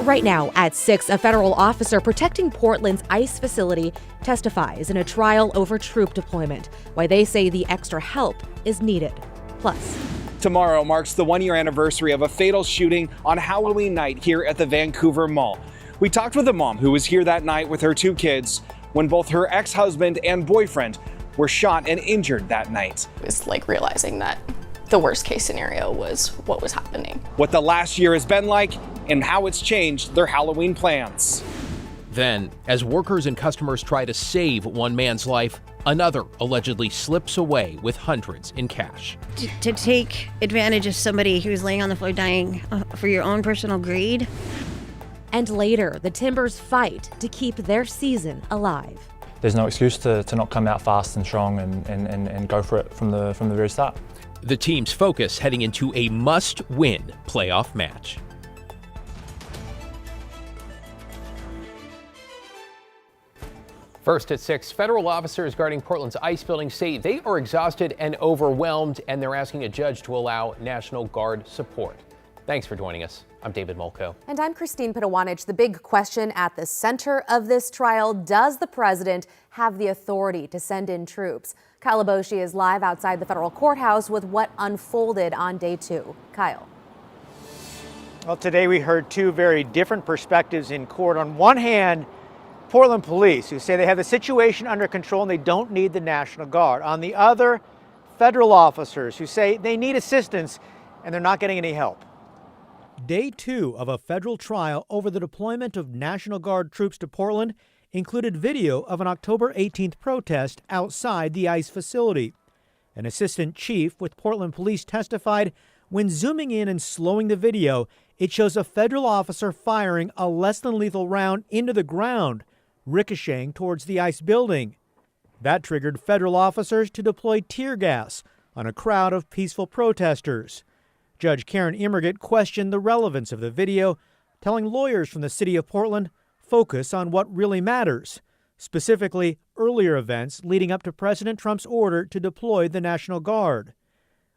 Right now, at 6, a federal officer protecting Portland's ICE facility testifies in a trial over troop deployment, why they say the extra help is needed. Plus, tomorrow marks the one-year anniversary of a fatal shooting on Halloween night here at the Vancouver Mall. We talked with a mom who was here that night with her 2 kids when both her ex-husband and boyfriend were shot and injured that night. It was like realizing that the worst case scenario was what was happening. What the last year has been like and how it's changed their Halloween plans. Then, as workers and customers try to save one man's life, another allegedly slips away with hundreds in cash. To take advantage of somebody who's laying on the floor dying for your own personal greed. And later, the Timbers fight to keep their season alive. There's no excuse to not come out fast and strong and go for it from the very start. The team's focus heading into a must-win playoff match. First at 6, federal officers guarding Portland's ICE building say they are exhausted and overwhelmed, and they're asking a judge to allow National Guard support. Thanks for joining us. I'm David Molko. And I'm Christine Pitawanich. The big question at the center of this trial, does the president have the authority to send in troops? Kyle Aboshi is live outside the federal courthouse with what unfolded on day 2. Kyle. Well, today we heard 2 very different perspectives in court. On one hand, Portland police who say they have the situation under control and they don't need the National Guard. On the other, federal officers who say they need assistance and they're not getting any help. Day 2 of a federal trial over the deployment of National Guard troops to Portland included video of an October 18th protest outside the ICE facility. An assistant chief with Portland police testified when zooming in and slowing the video, it shows a federal officer firing a less than lethal round into the ground, ricocheting towards the ICE building. That triggered federal officers to deploy tear gas on a crowd of peaceful protesters. Judge Karen Immergut questioned the relevance of the video, telling lawyers from the city of Portland focus on what really matters, specifically earlier events leading up to President Trump's order to deploy the National Guard.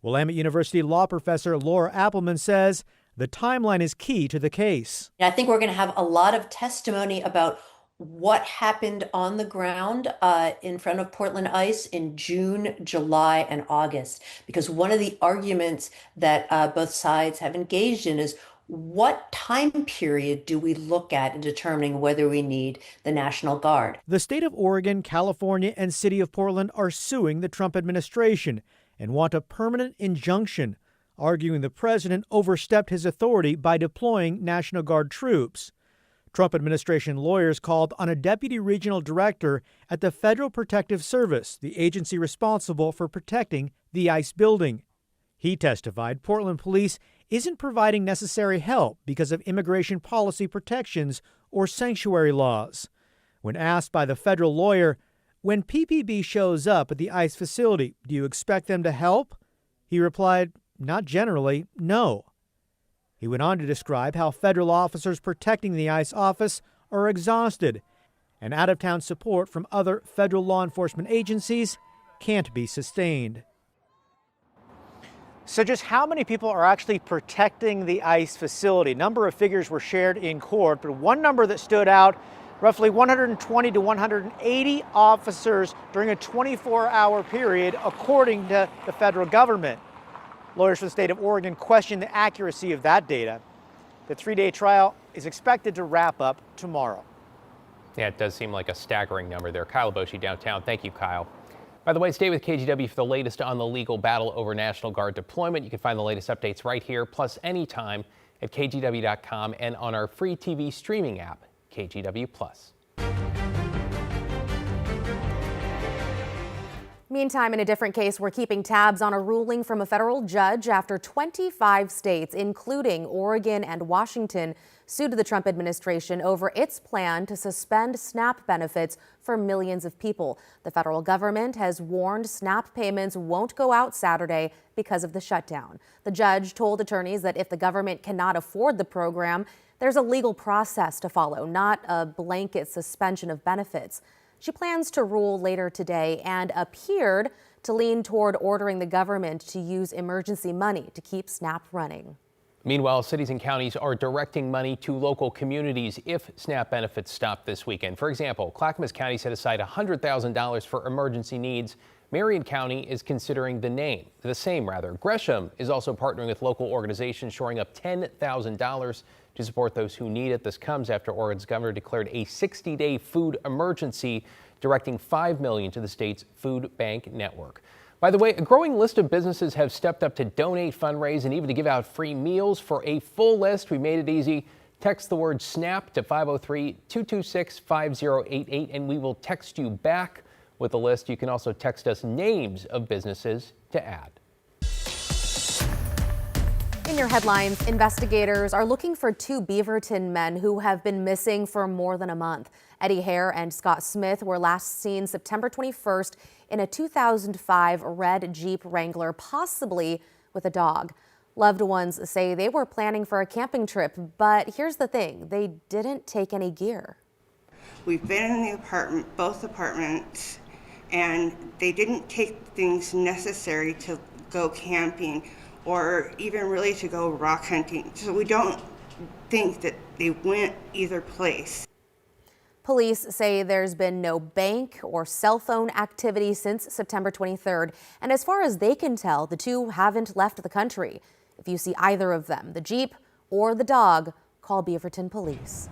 Willamette University law professor Laura Appelman says the timeline is key to the case. I think we're going to have a lot of testimony about what happened on the ground in front of Portland ICE in June, July, and August. Because one of the arguments that both sides have engaged in is what time period do we look at in determining whether we need the National Guard? The state of Oregon, California, and city of Portland are suing the Trump administration and want a permanent injunction, arguing the president overstepped his authority by deploying National Guard troops. Trump administration lawyers called on a deputy regional director at the Federal Protective Service, the agency responsible for protecting the ICE building. He testified Portland police isn't providing necessary help because of immigration policy protections or sanctuary laws. When asked by the federal lawyer, when PPB shows up at the ICE facility, do you expect them to help? He replied, not generally, no. He went on to describe how federal officers protecting the ICE office are exhausted, and out-of-town support from other federal law enforcement agencies can't be sustained. So just how many people are actually protecting the ICE facility? A number of figures were shared in court, but one number that stood out, roughly 120 to 180 officers during a 24-hour period, according to the federal government. Lawyers for the state of Oregon question the accuracy of that data. The 3-day trial is expected to wrap up tomorrow. Yeah, it does seem like a staggering number there. Kyle Aboshi downtown. Thank you, Kyle. By the way, stay with KGW for the latest on the legal battle over National Guard deployment. You can find the latest updates right here, plus anytime at kgw.com and on our free TV streaming app, KGW Plus. Meantime, in a different case, we're keeping tabs on a ruling from a federal judge after 25 states, including Oregon and Washington, sued the Trump administration over its plan to suspend SNAP benefits for millions of people. The federal government has warned SNAP payments won't go out Saturday because of the shutdown. The judge told attorneys that if the government cannot afford the program, there's a legal process to follow, not a blanket suspension of benefits. She plans to rule later today and appeared to lean toward ordering the government to use emergency money to keep SNAP running. Meanwhile, cities and counties are directing money to local communities if SNAP benefits stop this weekend. For example, Clackamas County set aside $100,000 for emergency needs. Marion County is considering the same. Gresham is also partnering with local organizations, shoring up $10,000 to support those who need it. This comes after Oregon's governor declared a 60-day food emergency, directing $5 million to the state's food bank network. By the way, a growing list of businesses have stepped up to donate, fundraise, and even to give out free meals. For a full list, we made it easy. Text the word SNAP to 503-226-5088, and we will text you back with a list. You can also text us names of businesses to add. In your headlines, investigators are looking for two Beaverton men who have been missing for more than a month. Eddie Hare and Scott Smith were last seen September 21st in a 2005 red Jeep Wrangler, possibly with a dog. Loved ones say they were planning for a camping trip, but here's the thing, they didn't take any gear. We've been in the apartment, both apartments, and they didn't take things necessary to go camping or even really to go rock hunting. So we don't think that they went either place. Police say there's been no bank or cell phone activity since September 23rd. And as far as they can tell, the two haven't left the country. If you see either of them, the Jeep or the dog, call Beaverton Police.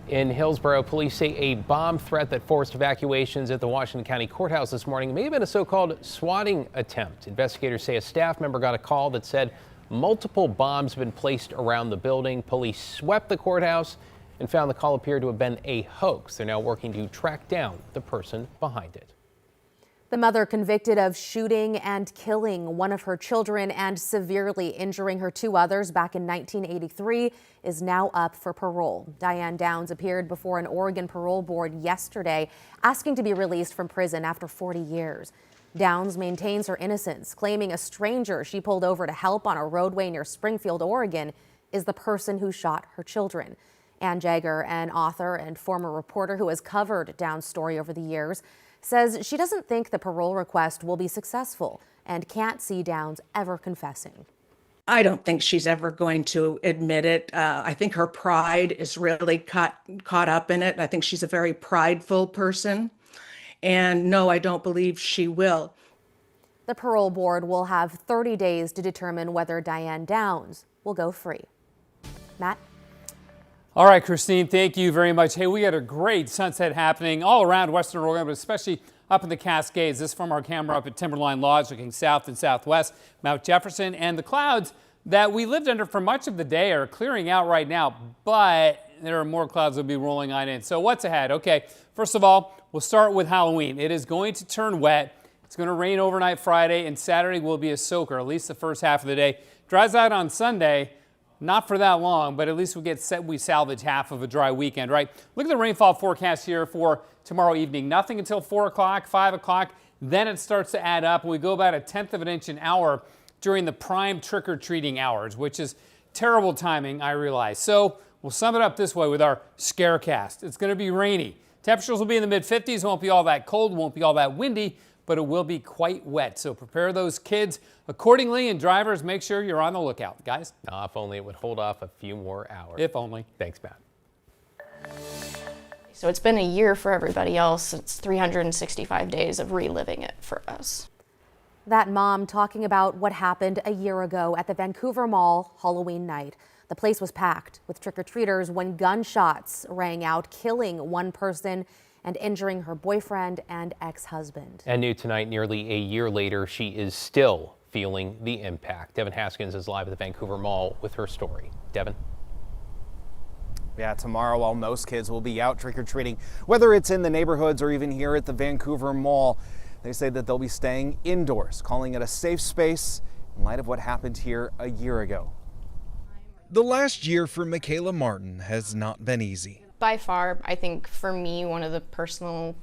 In Hillsborough, police say a bomb threat that forced evacuations at the Washington County Courthouse this morning may have been a so-called swatting attempt. Investigators say a staff member got a call that said multiple bombs have been placed around the building. Police swept the courthouse and found the call appeared to have been a hoax. They're now working to track down the person behind it. The mother convicted of shooting and killing one of her children and severely injuring her two others back in 1983 is now up for parole. Diane Downs appeared before an Oregon parole board yesterday, asking to be released from prison after 40 years. Downs maintains her innocence, claiming a stranger she pulled over to help on a roadway near Springfield, Oregon, is the person who shot her children. Ann Jagger, an author and former reporter who has covered Downs' story over the years, says she doesn't think the parole request will be successful and can't see Downs ever confessing. I don't think she's ever going to admit it. I think her pride is really caught up in it. I think she's a very prideful person. And no, I don't believe she will. The parole board will have 30 days to determine whether Diane Downs will go free. Matt? All right, Christine, thank you very much. Hey, we got a great sunset happening all around Western Oregon, but especially up in the Cascades. This from our camera up at Timberline Lodge, looking south and southwest, Mount Jefferson, and the clouds that we lived under for much of the day are clearing out right now, but there are more clouds that will be rolling on in. So what's ahead? Okay, first of all, we'll start with Halloween. It is going to turn wet. It's going to rain overnight Friday, and Saturday will be a soaker, at least the first half of the day. Dries out on Sunday. Not for that long, but at least we salvage half of a dry weekend, right? Look at the rainfall forecast here for tomorrow evening. Nothing until 4 o'clock, 5 o'clock. Then it starts to add up. We go about 1/10 of an inch an hour during the prime trick-or-treating hours, which is terrible timing, I realize. So we'll sum it up this way with our scarecast. It's going to be rainy. Temperatures will be in the mid-50s. Won't be all that cold, won't be all that windy, but it will be quite wet. So prepare those kids accordingly, and drivers, make sure you're on the lookout, guys. If only it would hold off a few more hours. If only. Thanks, Matt. So it's been a year for everybody else. It's 365 days of reliving it for us. That mom talking about what happened a year ago at the Vancouver Mall Halloween night. The place was packed with trick-or-treaters when gunshots rang out, killing one person and injuring her boyfriend and ex-husband. And new tonight, nearly a year later, she is still feeling the impact. Devin Haskins is live at the Vancouver Mall with her story. Devin? Yeah, tomorrow, while most kids will be out trick-or-treating, whether it's in the neighborhoods or even here at the Vancouver Mall, they say that they'll be staying indoors, calling it a safe space in light of what happened here a year ago. The last year for Michaela Martin has not been easy. By far, I think for me, one of the personal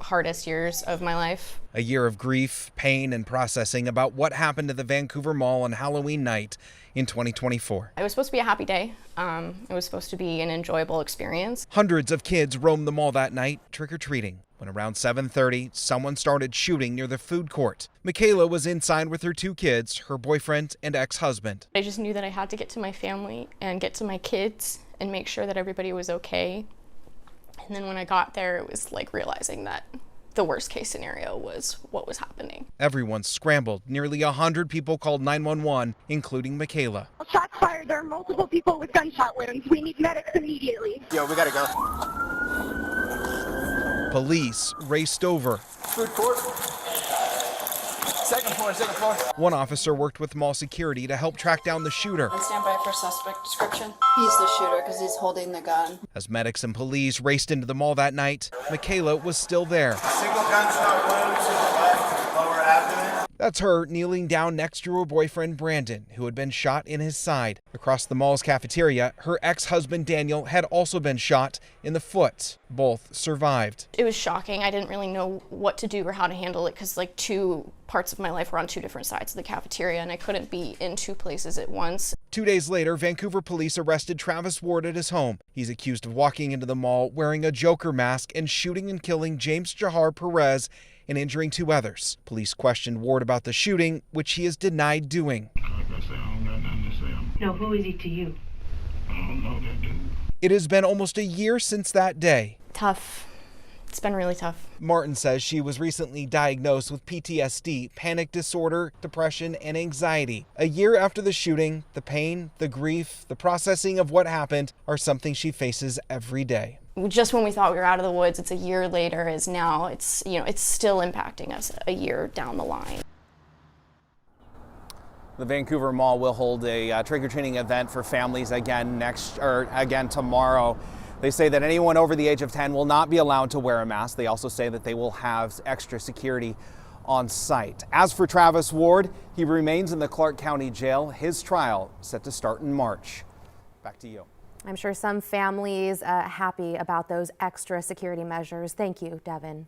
hardest years of my life. A year of grief, pain, and processing about what happened at the Vancouver Mall on Halloween night in 2024. It was supposed to be a happy day. It was supposed to be an enjoyable experience. Hundreds of kids roamed the mall that night, trick-or-treating. when around 7:30, someone started shooting near the food court. Michaela was inside with her 2 kids, her boyfriend and ex-husband. I just knew that I had to get to my family and get to my kids and make sure that everybody was okay. And then when I got there, it was like realizing that the worst case scenario was what was happening. Everyone scrambled. Nearly 100 people called 911, including Michaela. Shots fired. There are multiple people with gunshot wounds. We need medics immediately. Yo, we gotta go. Police raced over. Food court. Second floor, second floor. One officer worked with mall security to help track down the shooter. Stand by for suspect description. He's the shooter because he's holding the gun. As medics and police raced into the mall that night, Michaela was still there. Single gunshot wound to the left, lower abdomen. That's her kneeling down next to her boyfriend Brandon, who had been shot in his side. Across the mall's cafeteria, her ex-husband Daniel had also been shot in the foot. Both survived. It was shocking. I didn't really know what to do or how to handle it because like 2 parts of my life were on 2 different sides of the cafeteria and I couldn't be in 2 places at once. 2 days later, Vancouver police arrested Travis Ward at his home. He's accused of walking into the mall wearing a Joker mask and shooting and killing James Jahar Perez and injuring 2 others. Police questioned Ward about the shooting, which he has denied doing. No, who is he to you? I don't know that dude. It has been almost a year since that day. Tough. It's been really tough. Martin says she was recently diagnosed with PTSD, panic disorder, depression, and anxiety. A year after the shooting, the pain, the grief, the processing of what happened are something she faces every day. Just when we thought we were out of the woods, it's a year later, is now it's still impacting us a year down the line. The Vancouver Mall will hold a trick-or-treating event for families again tomorrow. They say that anyone over the age of 10 will not be allowed to wear a mask. They also say that they will have extra security on site. As for Travis Ward, he remains in the Clark County Jail. His trial set to start in March. Back to you. I'm sure some families happy about those extra security measures. Thank you, Devin.